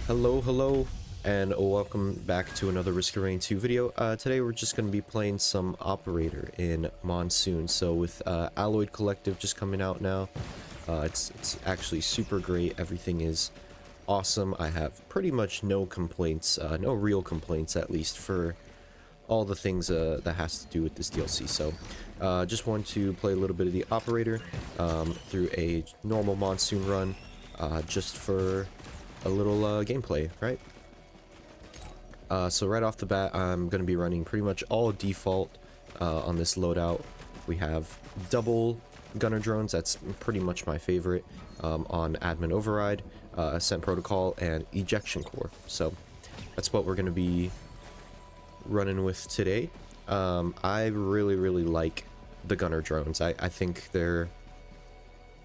Hello, and welcome back to another Risk of Rain 2 video. Today we're just going to be playing some Operator in Monsoon. So with Alloyed Collective just coming out now, it's actually super great. Everything is awesome. I have pretty much no complaints, no real complaints at least, for all the things that has to do with this DLC. So just want to play a little bit of the Operator through a normal Monsoon run, just for a little gameplay, right? So right off the bat, I'm going to be running pretty much all default on this loadout. We have double gunner drones, that's pretty much my favorite, on admin override, ascent protocol, and ejection core. So that's what we're going to be running with today. I really like the gunner drones. I think they're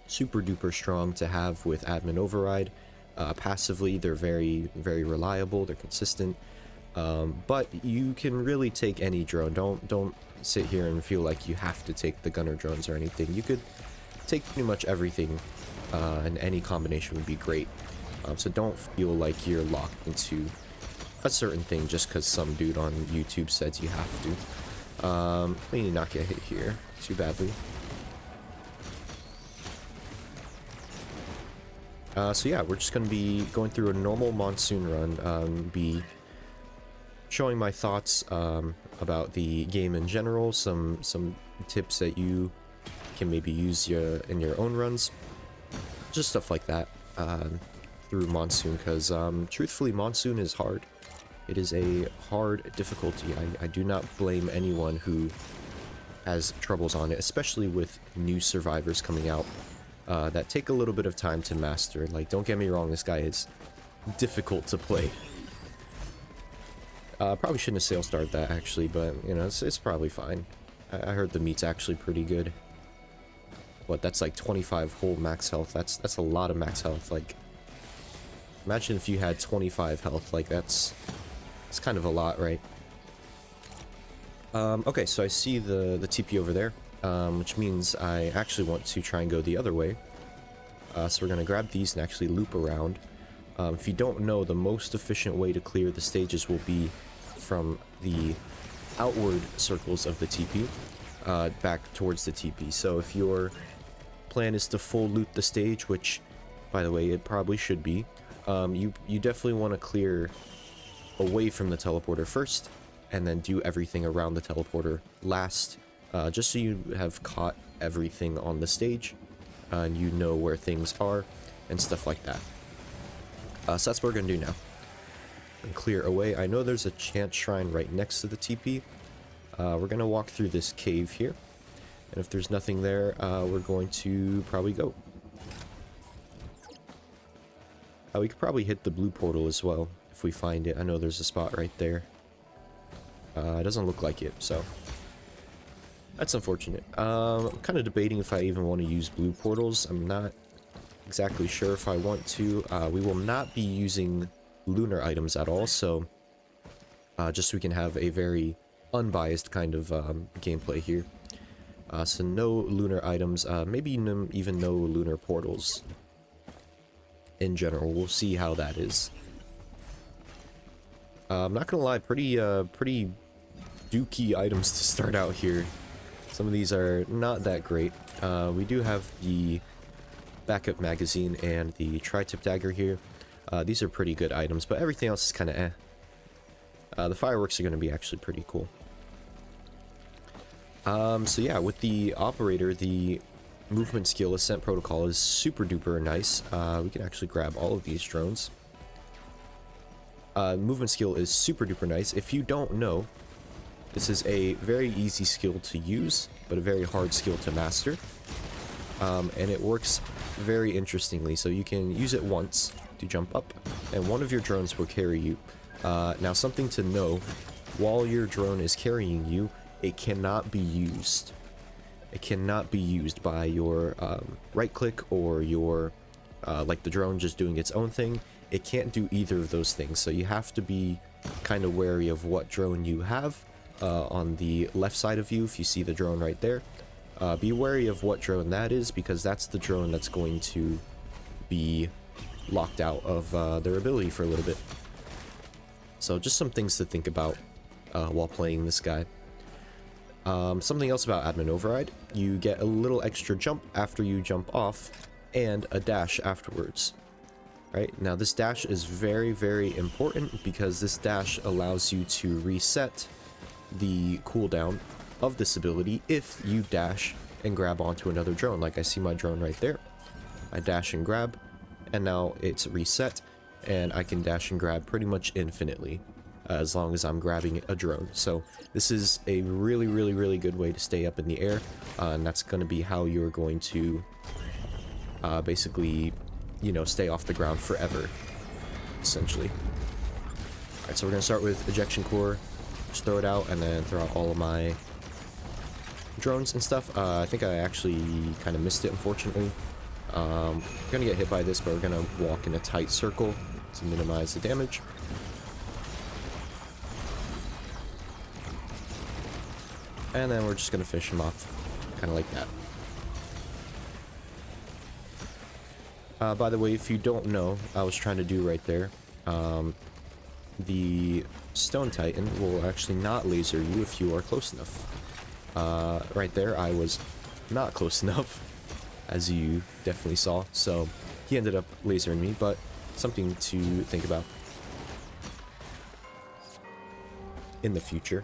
super duper strong to have with admin override. Passively, they're very reliable, they're consistent, but you can really take any drone. Don't sit here and feel like you have to take the gunner drones or anything. You could take pretty much everything, and any combination would be great. So don't feel like you're locked into a certain thing just because some dude on YouTube says you have to. We need to not get hit here too badly. So yeah, we're just going to be going through a normal Monsoon run, be showing my thoughts about the game in general, some tips that you can maybe use in your own runs, just stuff like that through Monsoon, because truthfully, Monsoon is hard. It is a hard difficulty. I do not blame anyone who has troubles on it, especially with new survivors coming out. That take a little bit of time to master. Like, don't get me wrong, this guy is difficult to play. Probably shouldn't have sale started that, actually, but, you know, it's probably fine. I heard the meat's actually pretty good. What, that's like 25 whole max health. That's a lot of max health. Like, imagine if you had 25 health. Like, it's kind of a lot, right? Okay, so I see the TP over there. Which means I actually want to try and go the other way. So we're going to grab these and actually loop around. If you don't know, the most efficient way to clear the stages will be from the outward circles of the TP back towards the TP. So if your plan is to full loop the stage, which, by the way, it probably should be, you definitely want to clear away from the teleporter first, and then do everything around the teleporter last. Just so you have caught everything on the stage, and you know where things are, and stuff like that. So that's what we're going to do now. And clear away. I know there's a chant shrine right next to the TP. We're going to walk through this cave here, and if there's nothing there, we're going to probably go. We could probably hit the blue portal as well, if we find it. I know there's a spot right there. It doesn't look like it, so that's unfortunate. I'm kind of debating if I even want to use blue portals. I'm not exactly sure if I want to. We will not be using lunar items at all, so just so we can have a very unbiased kind of gameplay here. So no lunar items, maybe even no lunar portals in general. We'll see how that is. I'm not gonna lie, pretty dookie items to start out here. Some of these are not that great. We do have the backup magazine and the tri-tip dagger here. These are pretty good items, but everything else is kind of eh. The fireworks are going to be actually pretty cool. So yeah, with the Operator, the movement skill ascent protocol is super duper nice. We can actually grab all of these drones. Movement skill is super duper nice. If you don't know, this is a very easy skill to use, but a very hard skill to master. And it works very interestingly. So you can use it once to jump up, and one of your drones will carry you. Now, something to know, while your drone is carrying you, it cannot be used. It cannot be used by your right click or your, like the drone just doing its own thing. It can't do either of those things. So you have to be kind of wary of what drone you have. On the left side of you, if you see the drone right there, be wary of what drone that is, because that's the drone that's going to be locked out of their ability for a little bit. So just some things to think about while playing this guy. Something else about Admin Override, you get a little extra jump after you jump off, and a dash afterwards. Right, now this dash is very, very important because this dash allows you to reset the cooldown of this ability if you dash and grab onto another drone. Like I see my drone right there. I dash and grab, and now it's reset, and I can dash and grab pretty much infinitely as long as I'm grabbing a drone. So this is a really, really, really good way to stay up in the air, and that's going to be how you're going to basically, you know, stay off the ground forever, essentially. Alright, so we're going to start with ejection core, just throw it out, and then throw out all of my drones and stuff. I think I actually kind of missed it, unfortunately. We're going to get hit by this, but we're going to walk in a tight circle to minimize the damage. And then we're just going to fish him off, kind of like that. By the way, if you don't know, I was trying to do right there, the Stone Titan will actually not laser you if you are close enough. Right there, I was not close enough, as you definitely saw, so he ended up lasering me, but something to think about in the future.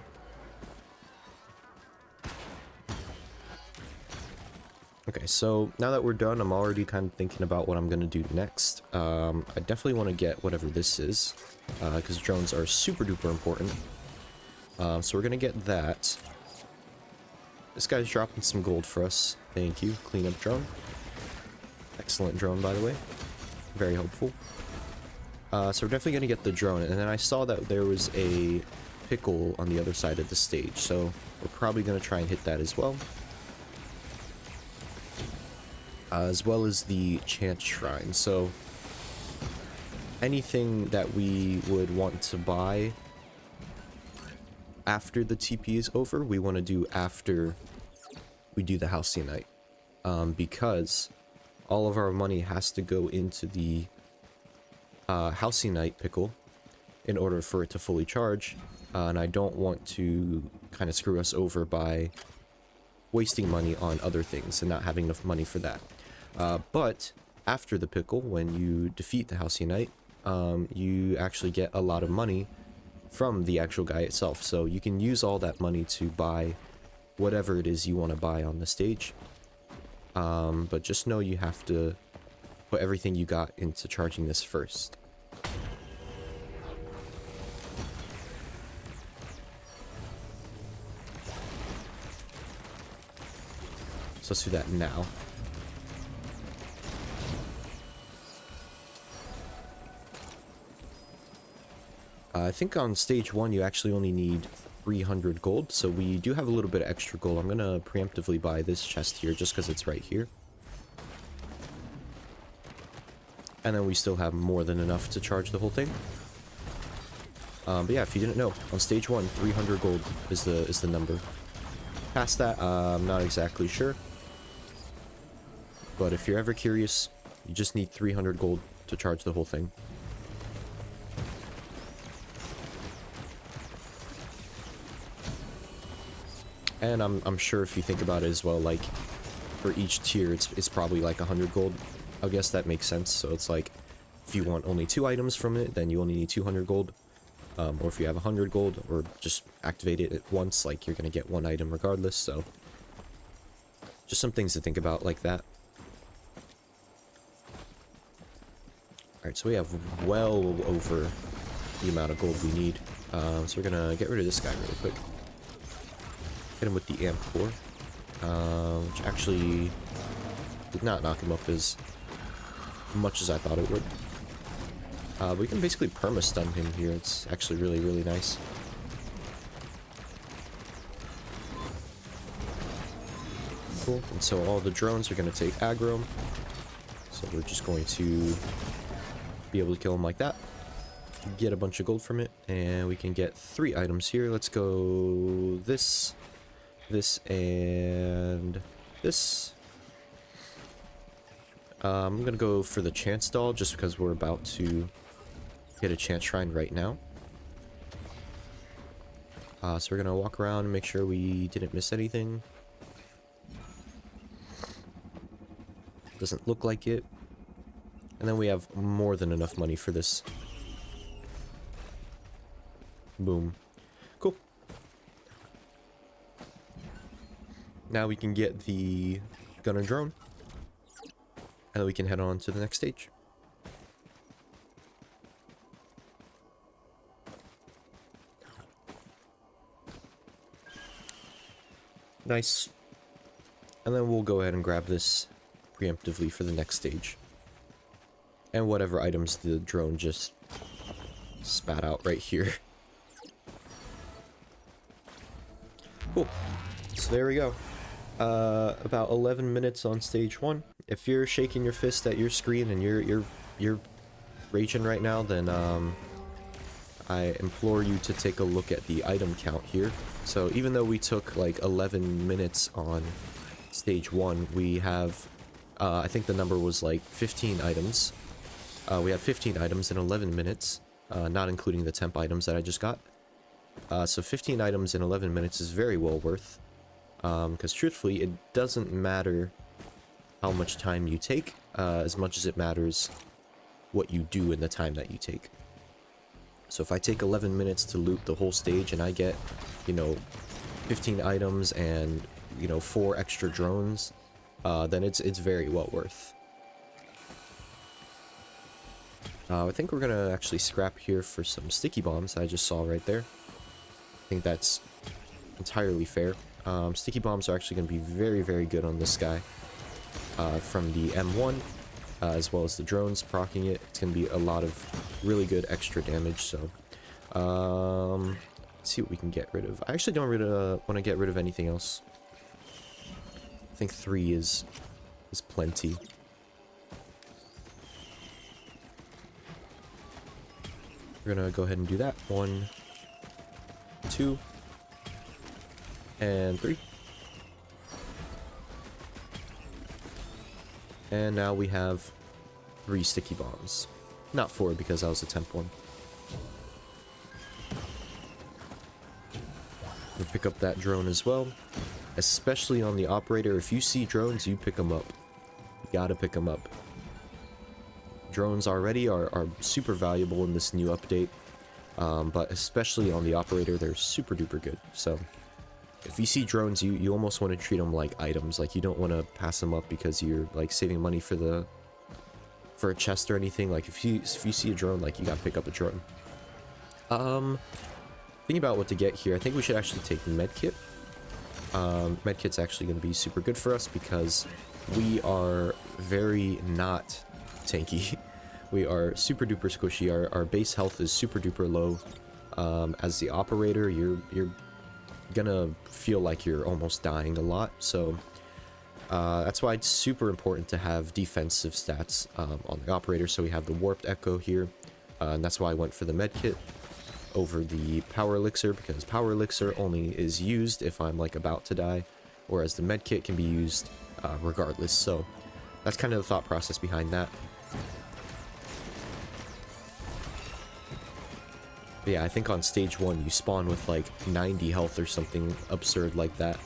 Okay, so now that we're done, I'm already kind of thinking about what I'm going to do next. I definitely want to get whatever this is, because drones are super duper important. So we're going to get that. This guy's dropping some gold for us. Thank you. Cleanup drone. Excellent drone, by the way. Very helpful. So we're definitely going to get the drone, and then I saw that there was a pickle on the other side of the stage, so we're probably going to try and hit that as well. As well as the Chant Shrine. So anything that we would want to buy after the TP is over, we want to do after we do the Halcyon Knight, because all of our money has to go into the Halcyon Knight pickle in order for it to fully charge, and I don't want to kind of screw us over by wasting money on other things and not having enough money for that. But after the pickle, when you defeat the Halcyon Knight, you actually get a lot of money from the actual guy itself. So you can use all that money to buy whatever it is you want to buy on the stage. But just know you have to put everything you got into charging this first. So let's do that now. I think on stage 1 you actually only need 300 gold, so we do have a little bit of extra gold. I'm going to preemptively buy this chest here just because it's right here. And then we still have more than enough to charge the whole thing. But yeah, if you didn't know, on stage 1, 300 gold is the number. Past that, I'm not exactly sure. But if you're ever curious, you just need 300 gold to charge the whole thing. And I'm sure if you think about it as well, like, for each tier, it's probably like 100 gold. I guess that makes sense. So it's like, if you want only 2 items from it, then you only need 200 gold. Or if you have 100 gold, or just activate it at once, like, you're gonna get 1 item regardless, so... just some things to think about like that. Alright, so we have well over the amount of gold we need. So we're gonna get rid of this guy really quick. Hit him with the amp core, which actually did not knock him up as much as I thought it would. We can basically perma-stun him here. It's actually really, really nice. Cool. And so all the drones are going to take aggro. So we're just going to be able to kill him like that. Get a bunch of gold from it. And we can get 3 items here. Let's go this, and this. I'm gonna go for the chance doll just because we're about to get a chance shrine right now. So we're gonna walk around and make sure we didn't miss anything. Doesn't look like it. And then we have more than enough money for this. Boom. Cool. Now we can get the gunner drone. And then we can head on to the next stage. Nice. And then we'll go ahead and grab this preemptively for the next stage. And whatever items the drone just spat out right here. Cool. So there we go. About 11 minutes on stage 1. If you're shaking your fist at your screen and you're raging right now, then I implore you to take a look at the item count here. So even though we took like 11 minutes on stage 1, we have I think the number was like 15 items. We have 15 items in 11 minutes, not including the temp items that I just got. So 15 items in 11 minutes is very well worth. Because truthfully, it doesn't matter how much time you take, as much as it matters what you do in the time that you take. So if I take 11 minutes to loot the whole stage and I get, you know, 15 items and, you know, 4 extra drones, then it's very well worth. I think we're gonna actually scrap here for some sticky bombs I just saw right there. I think that's entirely fair. Sticky bombs are actually going to be very, very good on this guy. From the M1, as well as the drones proccing it. It's going to be a lot of really good extra damage, so... let's see what we can get rid of. I actually don't really want to get rid of anything else. I think 3 is plenty. We're going to go ahead and do that. 1, 2... and 3. And now we have 3 sticky bombs. Not 4 because that was a temp one. We'll pick up that drone as well. Especially on the operator. If you see drones, you pick them up. You gotta pick them up. Drones already are super valuable in this new update. But especially on the operator, they're super duper good. So... if you see drones, you almost want to treat them like items. Like, you don't want to pass them up because you're, like, saving money for a chest or anything. Like, if you see a drone, like, you gotta pick up a drone. Thinking about what to get here, I think we should actually take medkit. Medkit's actually going to be super good for us because we are very not tanky. We are super duper squishy. Our base health is super duper low. As the operator, you're gonna feel like you're almost dying a lot, so that's why it's super important to have defensive stats on the operator. So we have the warped echo here, and that's why I went for the medkit over the power elixir, because power elixir only is used if I'm like about to die, whereas the medkit can be used regardless. So that's kind of the thought process behind that. Yeah, I think on stage 1 you spawn with like 90 health or something absurd like that.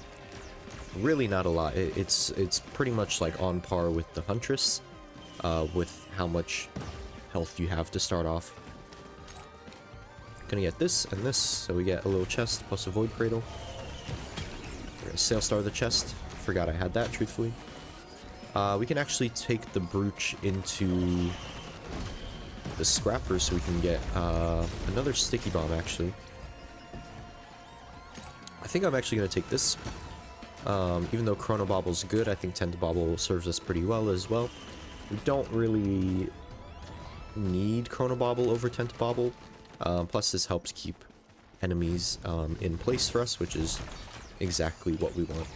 Really not a lot. It's pretty much like on par with the Huntress, with how much health you have to start off. Gonna get this and this, so we get a little chest plus a void cradle. We're gonna sail star the chest. Forgot I had that, truthfully. We can actually take the brooch into the scrapper so we can get another sticky bomb, actually. I think I'm actually going to take this. Even though Chrono Bobble's good, I think Tentibobble serves us pretty well as well. We don't really need Chrono Bobble over Tentibobble. Plus this helps keep enemies in place for us, which is exactly what we want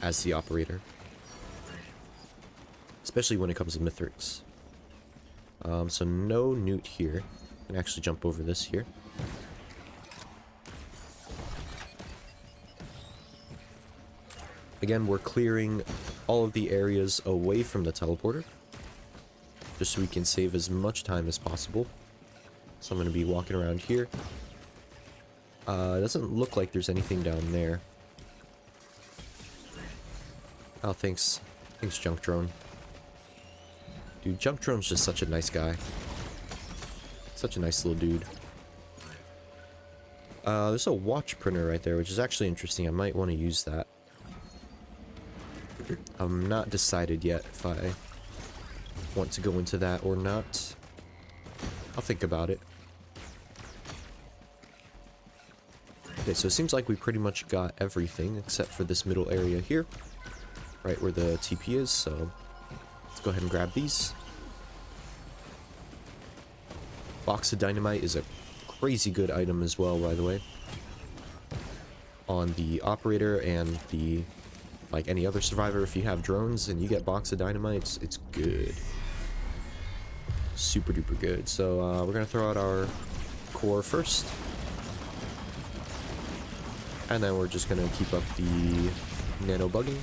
as the operator. Especially when it comes to Mithrix. So no Newt here. I can actually jump over this here. Again, we're clearing all of the areas away from the teleporter, just so we can save as much time as possible. So I'm going to be walking around here. It doesn't look like there's anything down there. Oh, thanks. Thanks, Junk Drone. Dude, Junk Drone's just such a nice guy. Such a nice little dude. There's a watch printer right there, which is actually interesting. I might want to use that. I'm not decided yet if I want to go into that or not. I'll think about it. Okay, so it seems like we pretty much got everything except for this middle area here, right where the TP is, so let's go ahead and grab these. Box of dynamite is a crazy good item as well, by the way. On the operator and the, like any other survivor, if you have drones and you get box of dynamite, it's good. Super duper good. So we're gonna throw out our core first. And then we're just gonna keep up the nano bugging.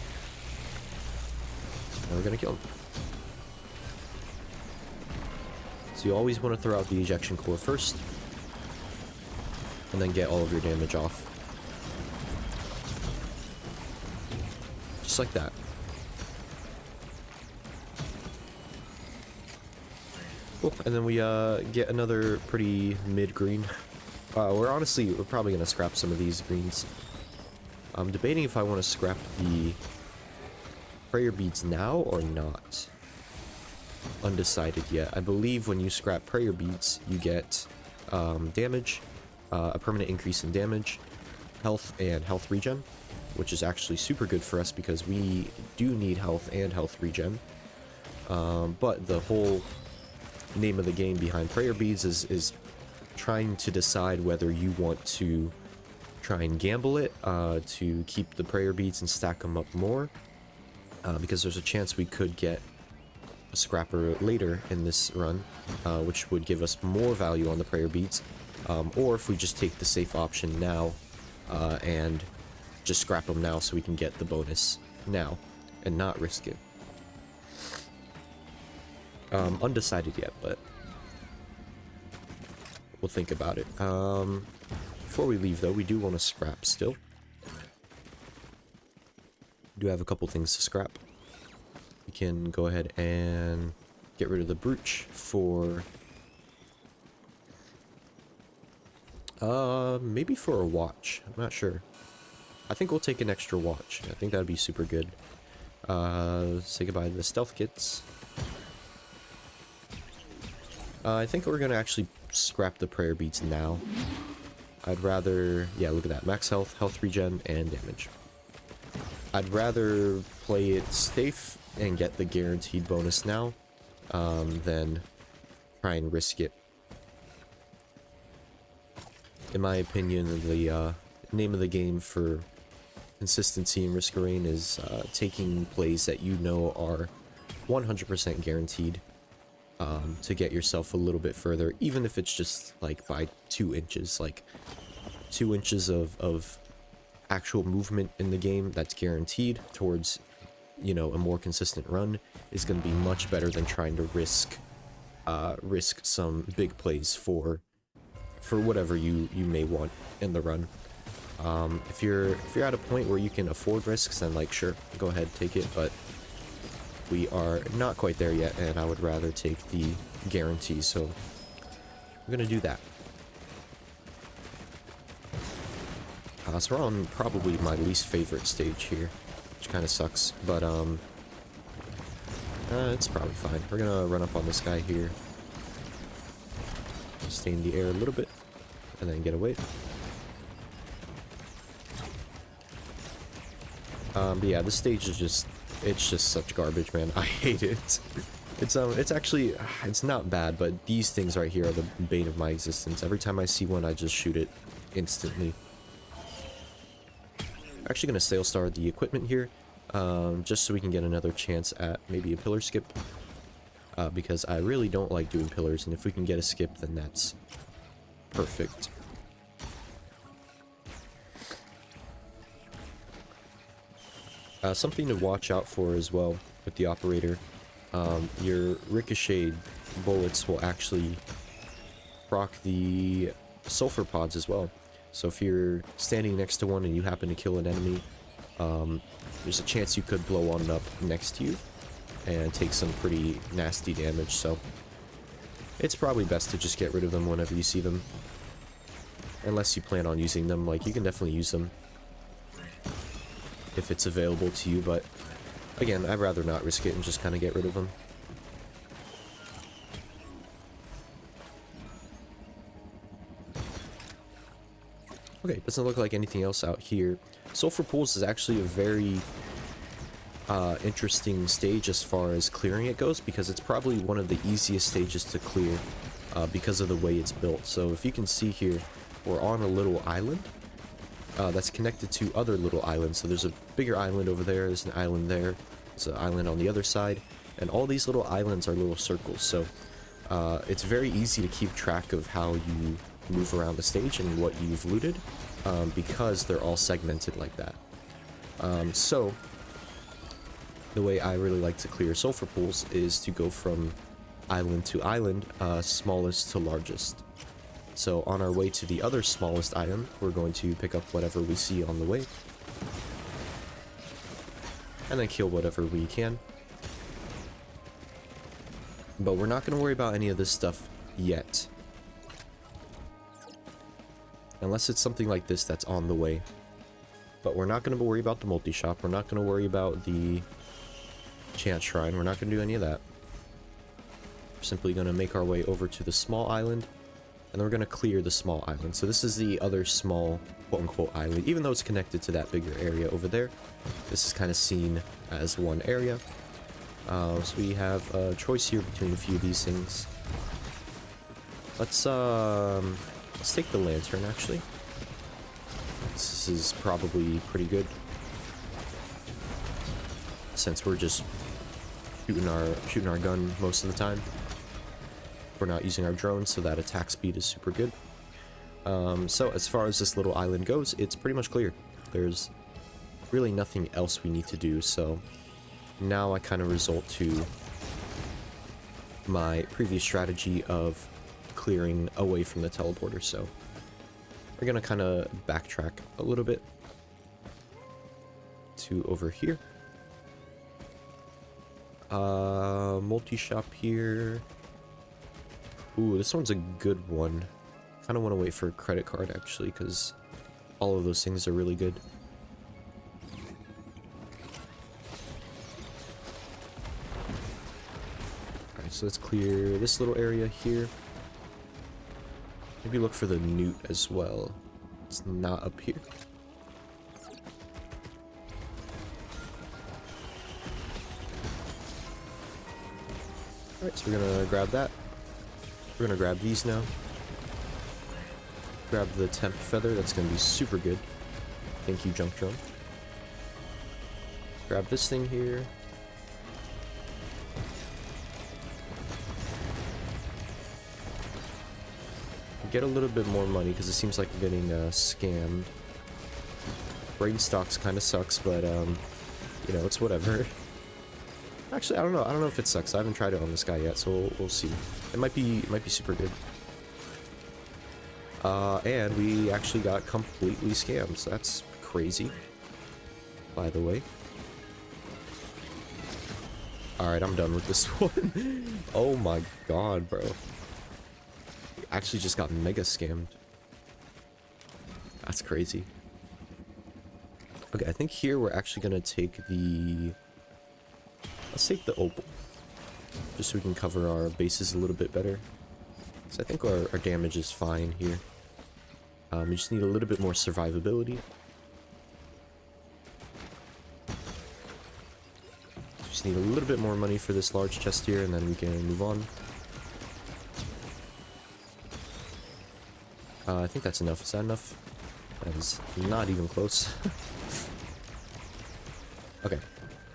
And we're gonna kill him. So you always want to throw out the ejection core first. And then get all of your damage off. Just like that. Cool. And then we get another pretty mid-green. We're probably gonna scrap some of these greens. I'm debating if I want to scrap the prayer beads now or not. Undecided yet. I believe when you scrap prayer beads, you get damage, a permanent increase in damage, health, and health regen, which is actually super good for us because we do need health and health regen. But the whole name of the game behind prayer beads is trying to decide whether you want to try and gamble it to keep the prayer beads and stack them up more, because there's a chance we could get a scrapper later in this run, which would give us more value on the prayer beads, or if we just take the safe option now and just scrap them now so we can get the bonus now and not risk it. Undecided yet, but we'll think about it. Before we leave, though, we do want to scrap still. We do have a couple things to scrap. We can go ahead and get rid of the brooch for... maybe for a watch. I'm not sure. I think we'll take an extra watch. I think that'd be super good. Say goodbye to the stealth kits. I think we're gonna actually scrap the prayer beads now. I'd rather... yeah, look at that. Max health, health regen, and damage. I'd rather play it safe and get the guaranteed bonus now than try and risk it. In my opinion, the name of the game for consistency in Risk Arraign is taking plays that you know are 100% guaranteed to get yourself a little bit further, even if it's just like by 2 inches, like 2 inches of actual movement in the game that's guaranteed towards, you know, a more consistent run is going to be much better than trying to risk some big plays for whatever you may want in the run. If you're at a point where you can afford risks, then like sure, go ahead, take it, but we are not quite there yet, and I would rather take the guarantee, so we're gonna do that. So we're on probably my least favorite stage here, which kind of sucks, but it's probably fine. We're gonna run up on this guy here, stay in the air a little bit, and then get away. But yeah, this stage is just, it's just such garbage, man. I hate it. It's actually, it's not bad, but these things right here are the bane of my existence. Every time I see one, I just shoot it instantly. Actually gonna sail star the equipment here, just so we can get another chance at maybe a pillar skip, because I really don't like doing pillars, and if we can get a skip, then that's perfect. Something to watch out for as well with the operator. Your ricocheted bullets will actually proc the sulfur pods as well. So if you're standing next to one and you happen to kill an enemy, there's a chance you could blow one up next to you and take some pretty nasty damage. So it's probably best to just get rid of them whenever you see them. Unless you plan on using them, like, you can definitely use them if it's available to you, but again, I'd rather not risk it and just kind of get rid of them. Okay, doesn't look like anything else out here. Sulfur pools is actually a very interesting stage as far as clearing it goes, because it's probably one of the easiest stages to clear because of the way it's built. So if you can see here, we're on a little island that's connected to other little islands. So there's a bigger island over there, there's an island there, there's an island on the other side, and all these little islands are little circles. So it's very easy to keep track of how you move around the stage and what you've looted, because they're all segmented like that. So the way I really like to clear sulfur pools is to go from island to island, smallest to largest. So on our way to the other smallest island, we're going to pick up whatever we see on the way, and then kill whatever we can. But we're not going to worry about any of this stuff yet. Unless it's something like this that's on the way. But we're not going to worry about the multi-shop. We're not going to worry about the chant shrine. We're not going to do any of that. We're simply going to make our way over to the small island, and then we're going to clear the small island. So this is the other small, quote-unquote, island. Even though it's connected to that bigger area over there, this is kind of seen as one area. So we have a choice here between a few of these things. Let's take the lantern, actually. This is probably pretty good, since we're just shooting our gun most of the time. We're not using our drone, so that attack speed is super good. So as far as this little island goes, it's pretty much clear. There's really nothing else we need to do, so now I kind of resort to my previous strategy of clearing away from the teleporter. So we're gonna kind of backtrack a little bit to over here. Multi-shop here. Ooh, this one's a good one. Kind of want to wait for a credit card, actually, because all of those things are really good. Alright, so let's clear this little area here. Maybe look for the newt as well. It's not up here. Alright, so we're gonna grab that. We're gonna grab these now. Grab the temp feather, that's gonna be super good. Thank you, junk drone. Grab this thing here. Get a little bit more money, because it seems like we're getting scammed. Brain stocks kind of sucks, but you know, it's whatever. Actually, I don't know. I don't know if it sucks. I haven't tried it on this guy yet, so we'll see. It might be super good. And we actually got completely scammed, so that's crazy, by the way. Alright, I'm done with this one. Oh my god, bro. Actually just got mega scammed. That's crazy. Okay, I think here we're actually gonna take the... Let's take the opal, just so we can cover our bases a little bit better. So I think our damage is fine here. We just need a little bit more survivability. Just need a little bit more money for this large chest here, and then we can move on. I think that's enough. Is that enough? That is not even close. Okay,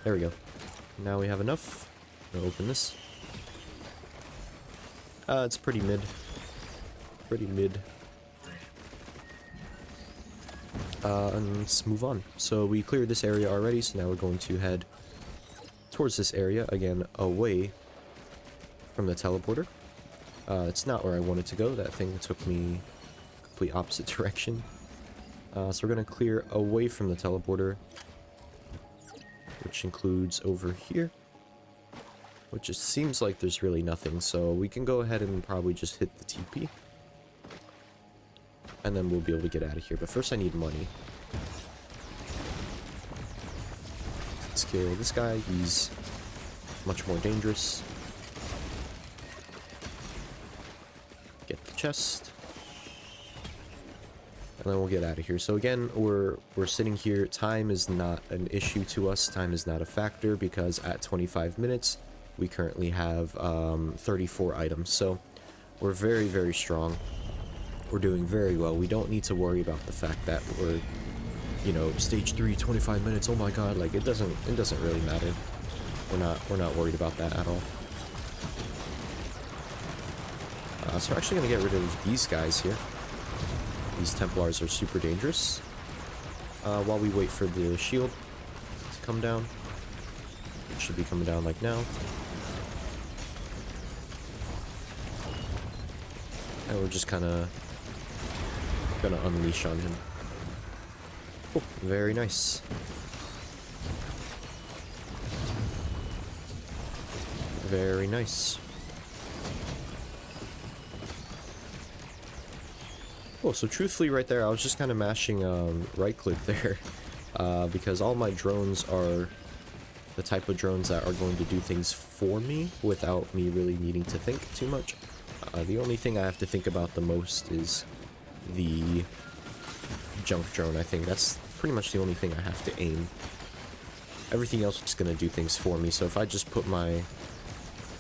there we go. Now we have enough. I'm gonna open this. It's pretty mid. Pretty mid. And let's move on. So we cleared this area already, so now we're going to head towards this area, again, away from the teleporter. It's not where I wanted to go. That thing took me complete opposite direction. So we're going to clear away from the teleporter, which includes over here, which just seems like there's really nothing. So we can go ahead and probably just hit the TP. And then we'll be able to get out of here. But first I need money. Let's kill this guy. He's much more dangerous. Get the chest. And then we'll get out of here. So again, we're sitting here. Time is not an issue to us. Time is not a factor because at 25 minutes, we currently have 34 items. So we're very, very strong. We're doing very well. We don't need to worry about the fact that we're, you know, stage 3, 25 minutes. Oh my god, like it doesn't really matter. We're not worried about that at all. So we're actually gonna get rid of these guys here. These Templars are super dangerous. While we wait for the shield to come down. It should be coming down like now. And we're just kinda gonna unleash on him. Oh, very nice. Very nice. Oh, so truthfully right there, I was just kind of mashing right click there because all my drones are the type of drones that are going to do things for me without me really needing to think too much. The only thing I have to think about the most is the junk drone. I think that's pretty much the only thing I have to aim. Everything else is going to do things for me. So if I just put my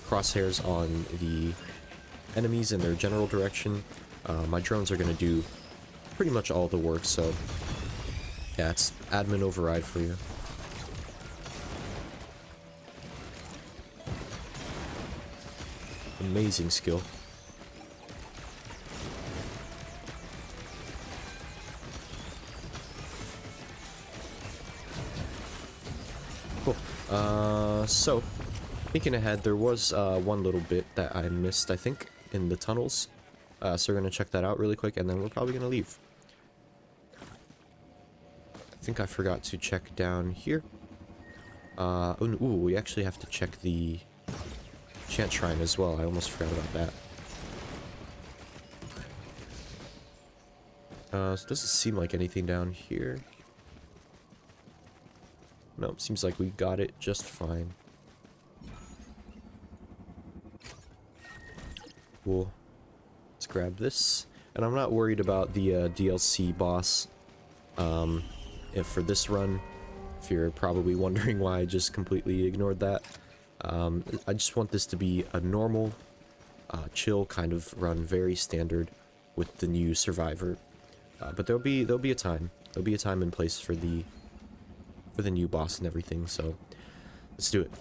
crosshairs on the enemies in their general direction, my drones are going to do pretty much all the work. So yeah, it's admin override for you. Amazing skill. Cool. So, thinking ahead, there was one little bit that I missed, I think, in the tunnels. So we're going to check that out really quick, and then we're probably going to leave. I think I forgot to check down here. Ooh, we actually have to check the Chant Shrine as well. I almost forgot about that. So it doesn't seem like anything down here. Nope, seems like we got it just fine. Cool. Let's grab this. And I'm not worried about the DLC boss for this run. If you're probably wondering why I just completely ignored that. I just want this to be a normal, chill kind of run, very standard with the new survivor. But there'll be a time. There'll be a time and place for the new boss and everything. So let's do it.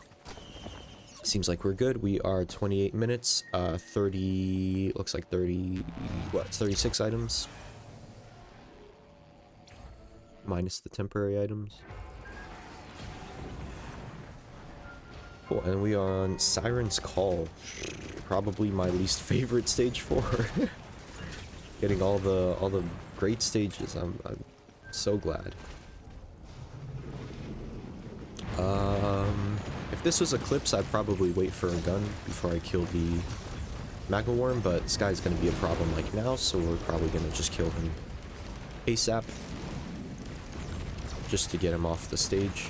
Seems like we're good. We are 28 minutes. 30 looks like 36 items minus the temporary items. Cool, and we are on Siren's Call. Probably my least favorite stage 4. Getting all the great stages. I'm so glad. If this was Eclipse, I'd probably wait for a gun before I kill the Magma Worm, but this guy's gonna be a problem like now, so we're probably gonna just kill him ASAP. Just to get him off the stage.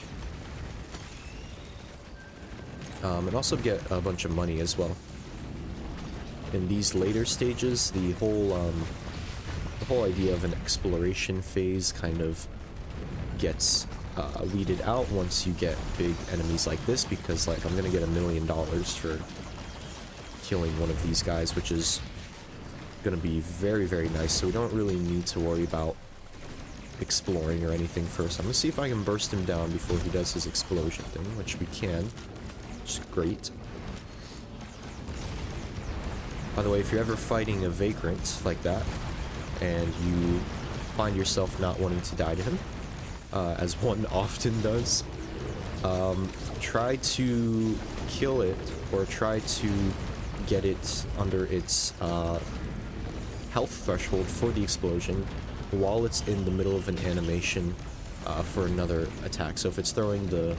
And also get a bunch of money as well. In these later stages, the whole idea of an exploration phase kind of gets weeded out once you get big enemies like this, because like I'm gonna get $1 million for killing one of these guys, which is gonna be very, very nice. So we don't really need to worry about exploring or anything first. I'm gonna see if I can burst him down before he does his explosion thing, which we can. Which is great. By the way, if you're ever fighting a vagrant like that, and you find yourself not wanting to die to him, as one often does, try to kill it, or try to get it under its health threshold for the explosion while it's in the middle of an animation for another attack. So if it's throwing the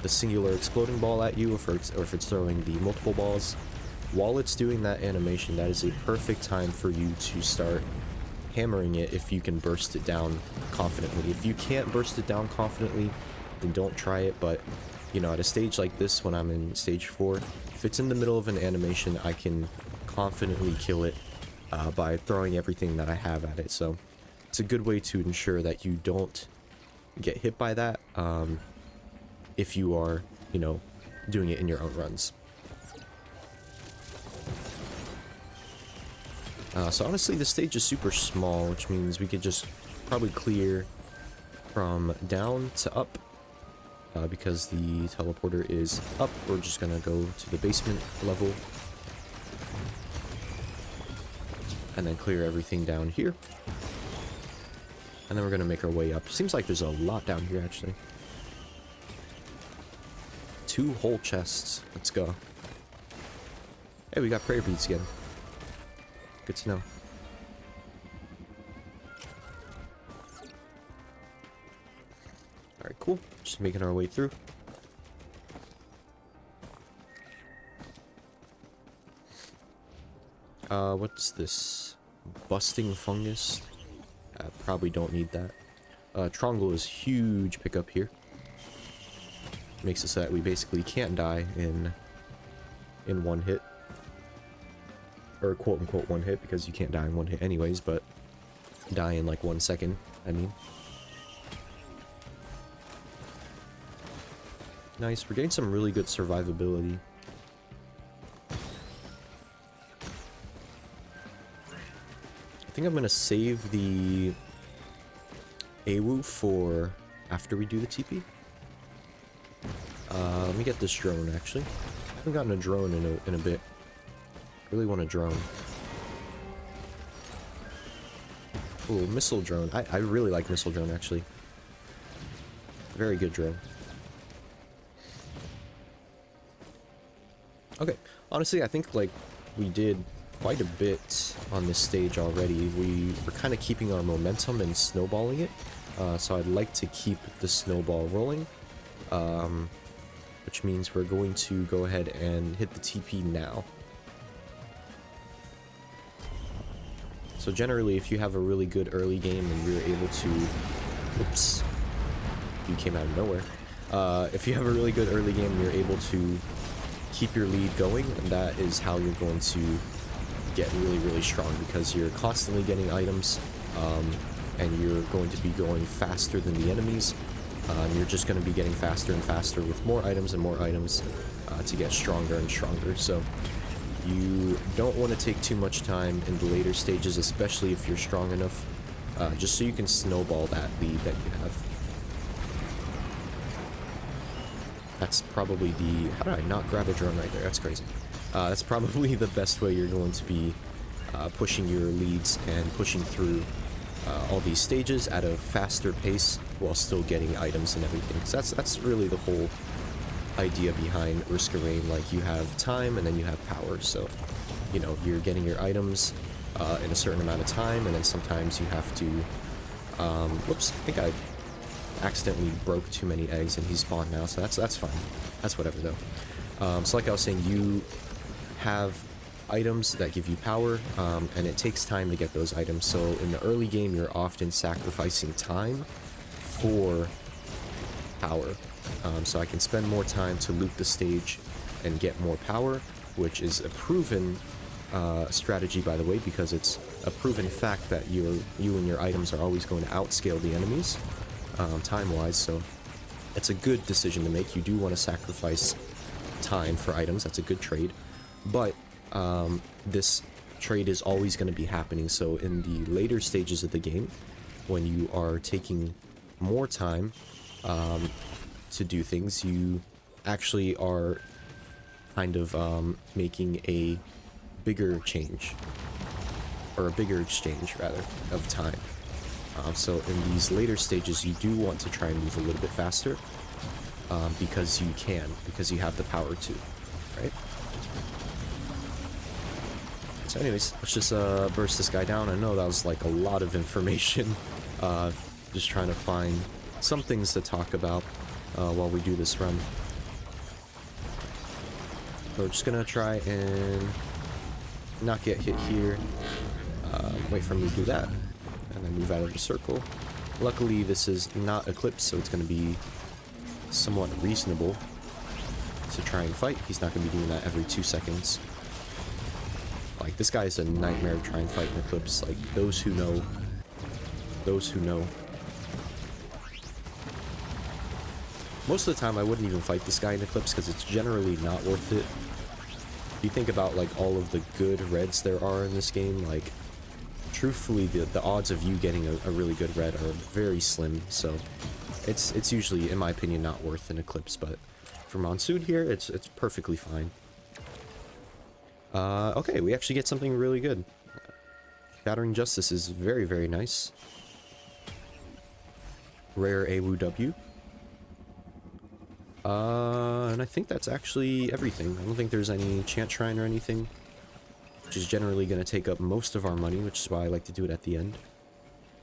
singular exploding ball at you, or if it's throwing the multiple balls, while it's doing that animation, that is a perfect time for you to start hammering it if you can burst it down confidently. If you can't burst it down confidently, then don't try it. But, you know, at a stage like this, when I'm in stage 4, if it's in the middle of an animation, I can confidently kill it by throwing everything that I have at it. So it's a good way to ensure that you don't get hit by that if you are, you know, doing it in your own runs. So honestly, the stage is super small, which means we could just probably clear from down to up. Because the teleporter is up, we're just gonna go to the basement level. And then clear everything down here. And then we're gonna make our way up. Seems like there's a lot down here, actually. 2 whole chests. Let's go. Hey, we got prayer beads again. Good to know. Alright, cool. Just making our way through. What's this? Busting fungus? I probably don't need that. Trongle is huge pickup here. Makes it so that we basically can't die in one hit. Or quote-unquote one hit, because you can't die in one hit anyways, but die in like 1 second, I mean. Nice, we're getting some really good survivability. I think I'm gonna save the AWU for after we do the TP. Let me get this drone, actually. I haven't gotten a drone in a bit. Really want a drone. Ooh, missile drone. I really like missile drone, actually. Very good drone. Okay, honestly, I think, like, we did quite a bit on this stage already. We were kind of keeping our momentum and snowballing it. So I'd like to keep the snowball rolling. Which means we're going to go ahead and hit the TP now. So generally, if you have a really good early game and you're able to... Oops. You came out of nowhere. If you have a really good early game and you're able to keep your lead going, and that is how you're going to get really, really strong, because you're constantly getting items, and you're going to be going faster than the enemies. You're just going to be getting faster and faster with more items and more items to get stronger and stronger. So you don't want to take too much time in the later stages, especially if you're strong enough, just so you can snowball that lead that you have. That's probably the... How did I not grab a drone right there? That's crazy. That's probably the best way you're going to be pushing your leads and pushing through all these stages at a faster pace while still getting items and everything. So that's really the whole idea behind Risk of Rain. Like, you have time and then you have power. So, you know, you're getting your items in a certain amount of time, and then sometimes you have to... whoops, I think I accidentally broke too many eggs and he's spawned now, so that's fine. That's whatever, though. So like I was saying, you have items that give you power, and it takes time to get those items. So in the early game, you're often sacrificing time for power. So I can spend more time to loot the stage and get more power, which is a proven strategy, by the way, because it's a proven fact that you and your items are always going to outscale the enemies time-wise. So it's a good decision to make. You do want to sacrifice time for items. That's a good trade. But this trade is always going to be happening. So in the later stages of the game, when you are taking more time to do things, you actually are kind of making a bigger change, or a bigger exchange rather, of time. So in these later stages, you do want to try and move a little bit faster, because you can, because you have the power to, right? So anyways, let's just burst this guy down. I know that was like a lot of information. Just trying to find some things to talk about while we do this run. So we're just gonna try and not get hit here. Wait for me to do that, and then move out of the circle. Luckily, this is not Eclipse, so it's gonna be somewhat reasonable to try and fight. He's not gonna be doing that every 2 seconds. Like, this guy is a nightmare to try and fight in Eclipse. Like, those who know. Those who know. Most of the time, I wouldn't even fight this guy in Eclipse because it's generally not worth it. If you think about, like, all of the good reds there are in this game, like, truthfully, the odds of you getting a really good red are very slim, so it's usually, in my opinion, not worth an Eclipse, but for Monsoon here, it's perfectly fine. Okay, we actually get something really good. Shattering Justice is very, very nice. Rare AWW. And I think that's actually everything. I don't think there's any Chant Shrine or anything, which is generally going to take up most of our money, which is why I like to do it at the end.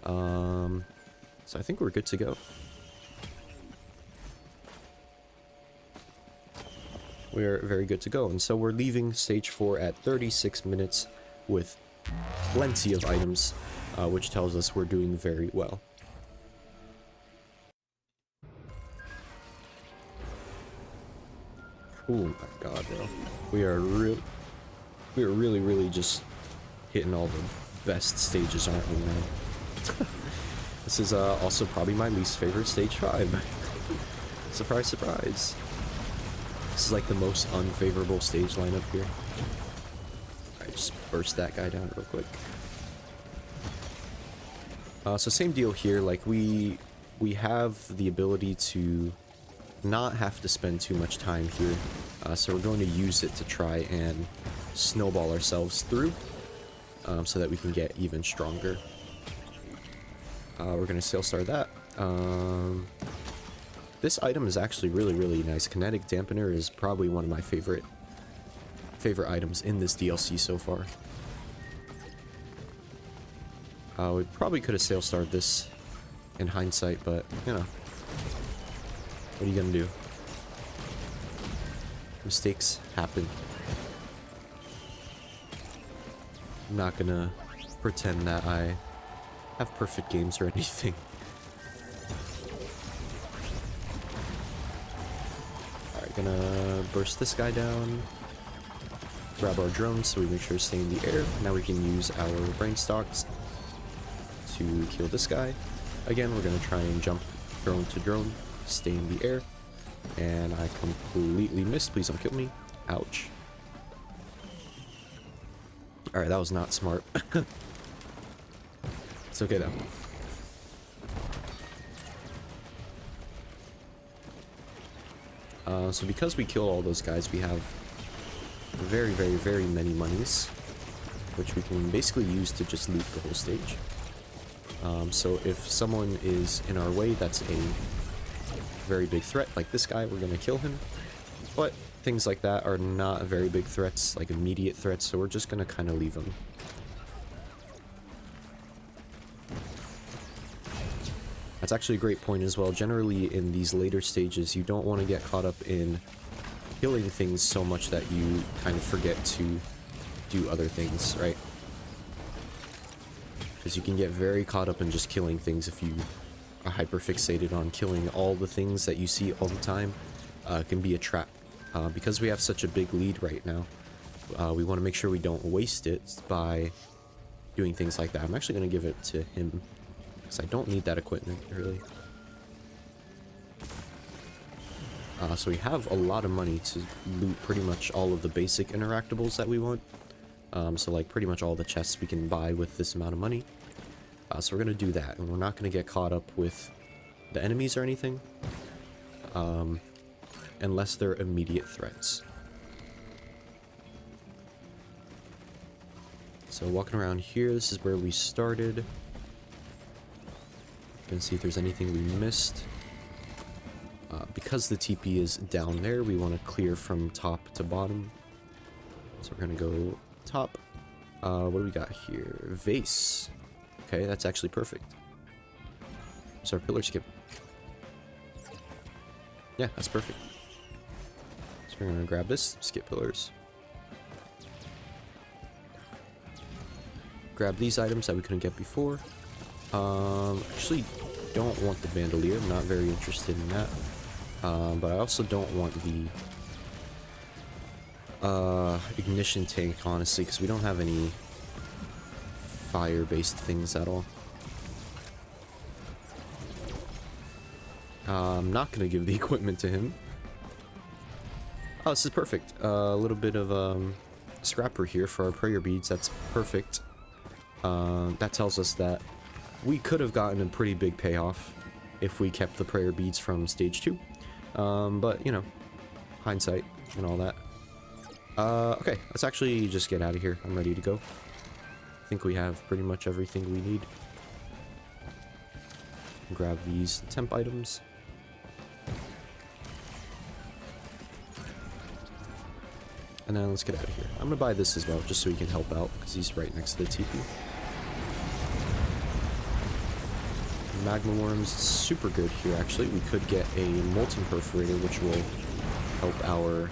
So I think we're good to go. We're very good to go, and so we're leaving stage 4 at 36 minutes with plenty of items, which tells us we're doing very well. Oh my god, bro. We are really just hitting all the best stages, aren't we, man? This is also probably my least favorite stage 5. Surprise, surprise. This is like the most unfavorable stage lineup here. Alright, just burst that guy down real quick. So same deal here, like we have the ability to not have to spend too much time here. So we're going to use it to try and snowball ourselves through, so that we can get even stronger. We're going to sail star that. This item is actually really nice. Kinetic Dampener is probably one of my favorite items in this DLC so far. We probably could have sail starred this in hindsight, but you know, what are you gonna do? Mistakes happen. I'm not gonna pretend that I have perfect games or anything. Gonna burst this guy down, grab our drones so we make sure to stay in the air. Now we can use our brain stocks to kill this guy. Again, we're gonna try and jump drone to drone, stay in the air, and I completely missed. Please don't kill me. Ouch. Alright, that was not smart. It's okay though. So because we kill all those guys, we have very many monies, which we can basically use to just loot the whole stage. So if someone is in our way that's a very big threat, like this guy, we're gonna kill him. But things like that are not very big threats, like immediate threats, so we're just gonna kind of leave them. That's actually a great point as well. Generally, in these later stages, you don't want to get caught up in killing things so much that you kind of forget to do other things, right? Because you can get very caught up in just killing things if you are hyper-fixated on killing all the things that you see all the time. It can be a trap. Because we have such a big lead right now, we want to make sure we don't waste it by doing things like that. I'm actually going to give it to him, because I don't need that equipment, really. So we have a lot of money to loot pretty much all of the basic interactables that we want. So like pretty much all the chests we can buy with this amount of money. So we're going to do that, and we're not going to get caught up with the enemies or anything. Unless they're immediate threats. So walking around here, this is where we started. Gonna see if there's anything we missed. Because the TP is down there, we want to clear from top to bottom. So we're gonna go top. What do we got here? Vase. Okay, that's actually perfect. So our pillar skip. Yeah, that's perfect. So we're gonna grab this, skip pillars. Grab these items that we couldn't get before. Actually don't want the bandolier, I'm not very interested in that. But I also don't want the ignition tank, honestly, because we don't have any fire-based things at all. I'm not gonna give the equipment to him. Oh, this is perfect. A little bit of scrapper here for our prayer beads. That's perfect. That tells us that we could have gotten a pretty big payoff if we kept the prayer beads from stage 2. But, you know, hindsight and all that. Okay, let's actually just get out of here. I'm ready to go. I think we have pretty much everything we need. Grab these temp items. And then let's get out of here. I'm gonna buy this as well, just so he can help out, because he's right next to the TP. Magma worms, super good here actually. We could get a molten perforator, which will help our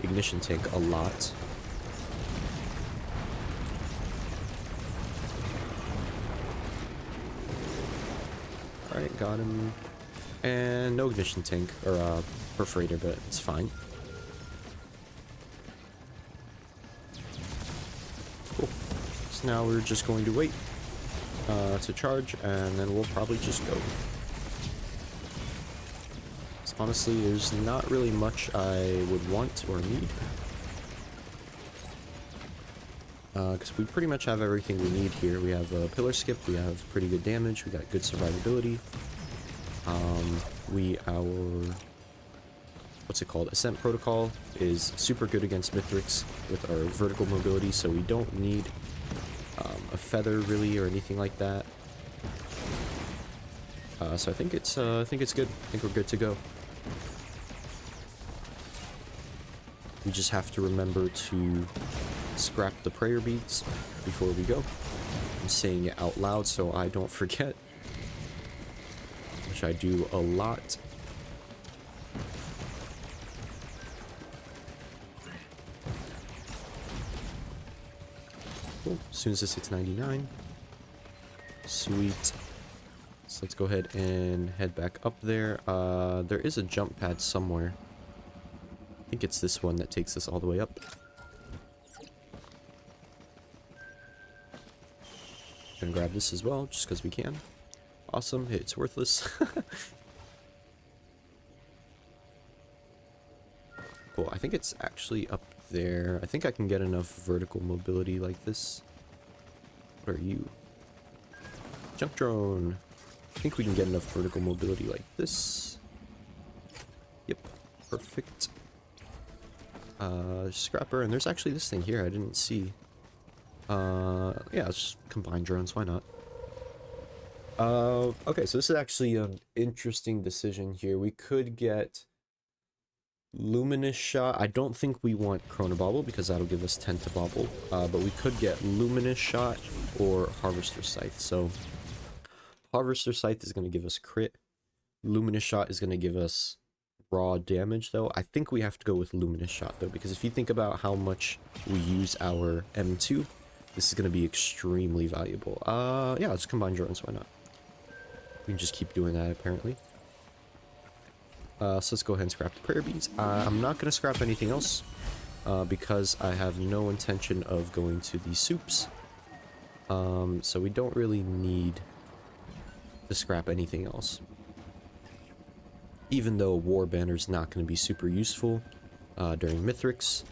ignition tank a lot. Alright, got him. And no ignition tank, or perforator, but it's fine. Cool. So now we're just going to wait to charge, and then we'll probably just go. So honestly, there's not really much I would want or need. Because we pretty much have everything we need here. We have a pillar skip, we have pretty good damage, we got good survivability. Our what's it called? Ascent protocol is super good against Mithrix with our vertical mobility, so we don't need a feather really or anything like that. So I think it's good. I think we're good to go. We just have to remember to scrap the prayer beads before we go. I'm saying it out loud so I don't forget, which I do a lot. Cool. As soon as it's 699. Sweet. So let's go ahead and head back up there. There is a jump pad somewhere. I think it's this one that takes us all the way up. Gonna grab this as well, just because we can. Awesome. It's worthless. Cool. I think it's actually up there. I think I can get enough vertical mobility like this. What are you? Jump drone. I think we can get enough vertical mobility like this. Yep. Perfect. Scrapper. And there's actually this thing here I didn't see. Yeah, let's just combine drones. Why not? Okay, so this is actually an interesting decision here. We could get Luminous Shot. I don't think we want Chronobobble because that'll give us 10 to bobble. But we could get Luminous Shot or Harvester Scythe. So Harvester Scythe is going to give us crit. Luminous Shot is going to give us raw damage, though. I think we have to go with Luminous Shot, though, because if you think about how much we use our M2, this is going to be extremely valuable. Yeah, let's combine drones. Why not? We can just keep doing that, apparently. So let's go ahead and scrap the prayer beads. I'm not going to scrap anything else because I have no intention of going to the soups. So we don't really need to scrap anything else. Even though War Banner's not going to be super useful during Mithrix,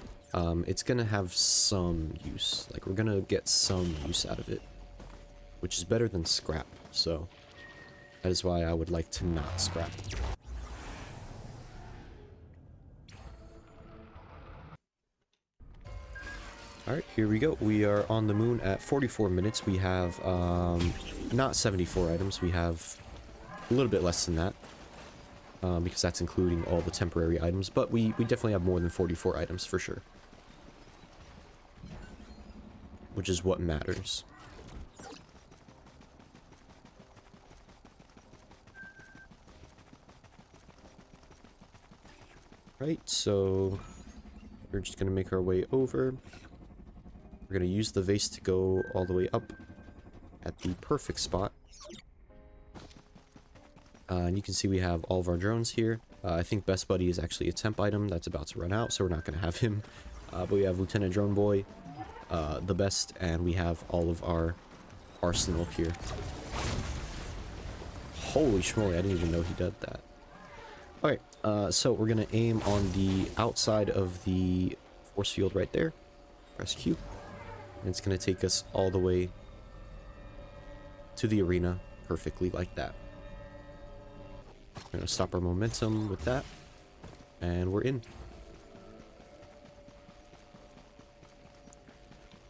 it's going to have some use. Like, we're going to get some use out of it, which is better than scrap. So that is why I would like to not scrap. Alright, here we go. We are on the moon at 44 minutes. We have, not 74 items. We have a little bit less than that. Because that's including all the temporary items. But we definitely have more than 44 items for sure. Which is what matters. Right, so we're just going to make our way over. We're going to use the vase to go all the way up at the perfect spot. And you can see we have all of our drones here. I think Best Buddy is actually a temp item that's about to run out, so we're not going to have him. But we have Lieutenant Drone Boy, the best, and we have all of our arsenal here. Holy schmoly, I didn't even know he did that. Alright, so we're going to aim on the outside of the force field right there. Press Q. And it's going to take us all the way to the arena perfectly like that. We're going to stop our momentum with that. And we're in.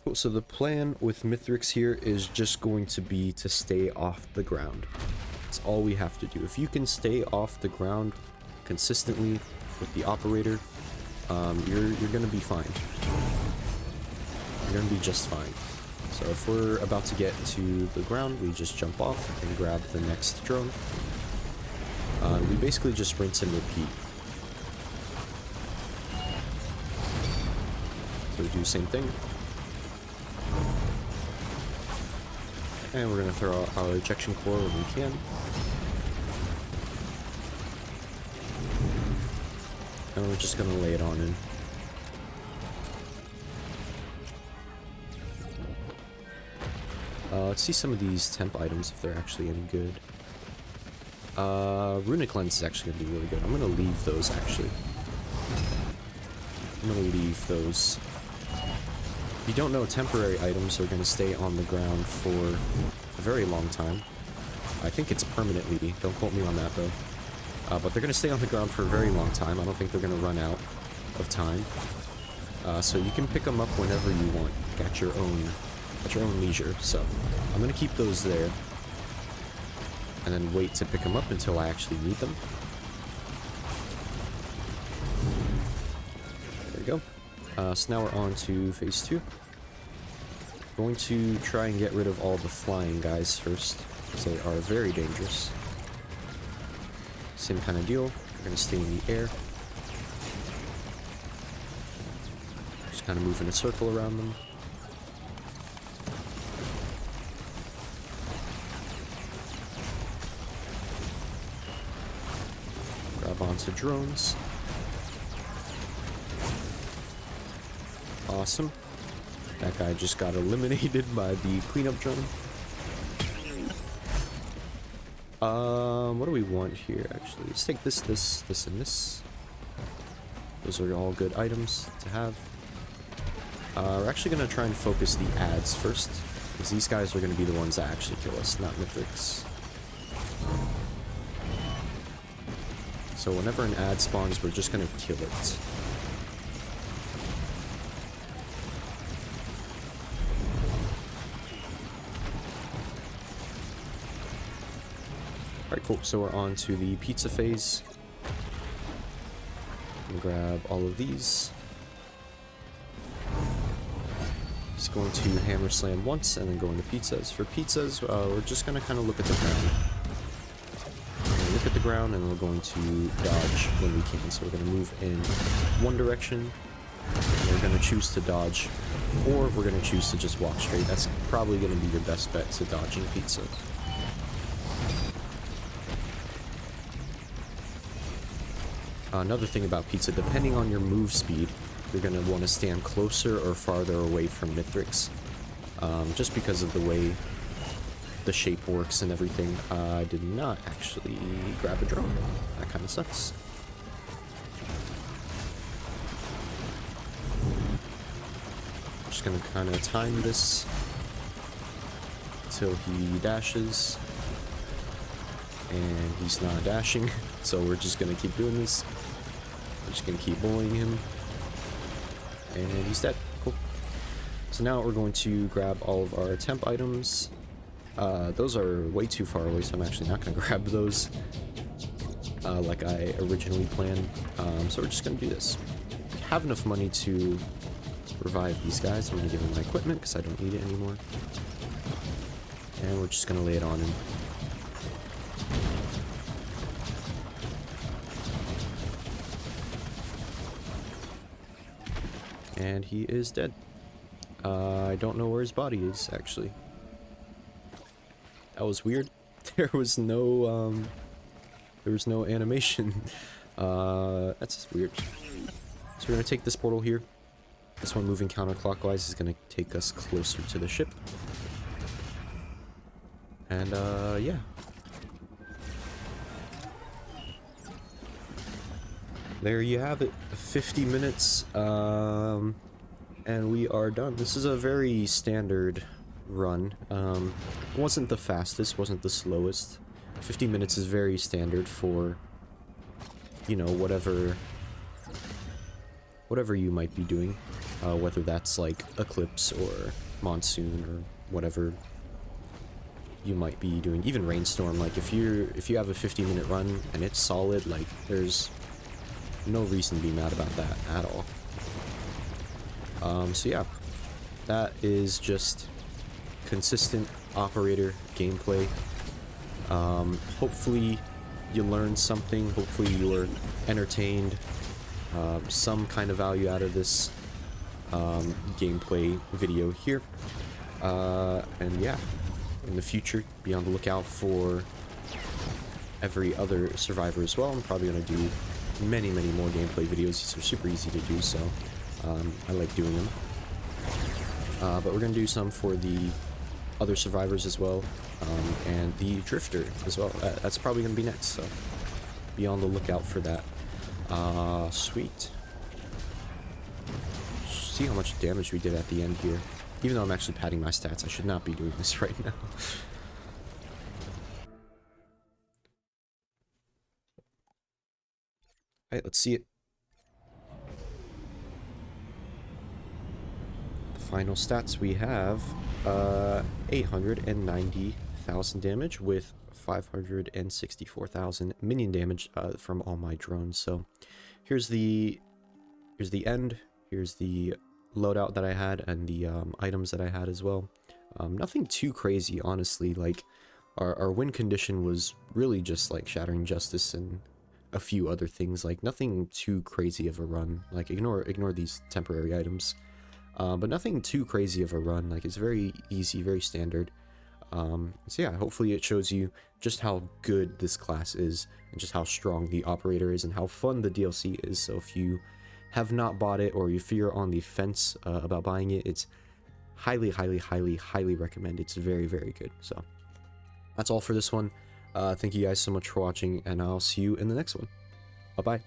Cool, so the plan with Mithrix here is just going to be to stay off the ground. That's all we have to do. If you can stay off the ground consistently with the operator, you're going to be fine. You're going to be just fine. So if we're about to get to the ground, we just jump off and grab the next drone. We basically just rinse and repeat. So we do the same thing. And we're going to throw out our ejection core when we can. And we're just going to lay it on in. Let's see some of these temp items if they're actually any good. Runic Lens is actually going to be really good. I'm going to leave those, actually. I'm going to leave those. If you don't know, temporary items are going to stay on the ground for a very long time. I think it's permanently. Don't quote me on that, though. But they're going to stay on the ground for a very long time. I don't think they're going to run out of time. So you can pick them up whenever you want. At your own leisure. So I'm going to keep those there. And then wait to pick them up until I actually need them. There we go. So now we're on to phase 2. Going to try and get rid of all the flying guys first, because they are very dangerous. Same kind of deal. We're going to stay in the air. Just kind of move in a circle around them. Grab onto drones. Awesome. That guy just got eliminated by the cleanup drone. What do we want here, actually? Let's take this, and this. Those are all good items to have. We're actually going to try and focus the ads first, because these guys are going to be the ones that actually kill us, not Mithrix. So whenever an ad spawns, we're just going to kill it. Alright, cool. So we're on to the pizza phase. I'm gonna grab all of these. Just going to hammer slam once and then go into pizzas. For pizzas, we're just gonna kind of look at the ground. We're gonna look at the ground and we're going to dodge when we can. So we're gonna move in one direction. And we're gonna choose to dodge, or we're gonna choose to just walk straight. That's probably gonna be your best bet to dodging pizza. Another thing about pizza, depending on your move speed, you're going to want to stand closer or farther away from Mithrix. Just because of the way the shape works and everything. I did not actually grab a drone. That kind of sucks. Just going to kind of time this till he dashes. And he's not dashing, so we're just gonna keep doing this. We're just gonna keep bullying him. And he's dead. Cool. So now we're going to grab all of our temp items. Those are way too far away, so I'm actually not going to grab those like I originally planned. So we're just going to do this. I have enough money to revive these guys. I'm going to give them my equipment because I don't need it anymore. And we're just going to lay it on him. And he is dead. I don't know where his body is, actually. That was weird. There was no animation. That's weird. So we're gonna take this portal here. This one moving counterclockwise is gonna take us closer to the ship. And yeah. There you have it. 50 minutes. And we are done. This is a very standard run. Wasn't the fastest, wasn't the slowest. 50 minutes is very standard for, you know, whatever you might be doing. Whether that's like Eclipse or Monsoon or whatever you might be doing. Even Rainstorm, like if you have a 50-minute run and it's solid, like there's no reason to be mad about that at all. So yeah, that is just consistent operator gameplay. Hopefully you learned something, hopefully you were entertained, some kind of value out of this gameplay video here. And yeah, in the future, be on the lookout for every other survivor as well. I'm probably going to do many more gameplay videos. These are super easy to do, so I like doing them. But we're going to do some for the other survivors as well, and the drifter as well. That's probably going to be next, so be on the lookout for that. Sweet. See how much damage we did at the end here. Even though I'm actually padding my stats, I should not be doing this right now. Alright, let's see it. The final stats we have, 890,000 damage with 564,000 minion damage from all my drones. So here's the end. Here's the loadout that I had and the items that I had as well. Nothing too crazy, honestly. Like our win condition was really just like Shattering Justice and a few other things. Like nothing too crazy of a run. Like ignore these temporary items. But nothing too crazy of a run. Like it's very easy, very standard. So yeah, hopefully it shows you just how good this class is and just how strong the operator is and how fun the DLC is. So if you have not bought it, or if you're on the fence about buying it, it's highly recommend. It's very good. So that's all for this one. Thank you guys so much for watching, and I'll see you in the next one. Bye bye.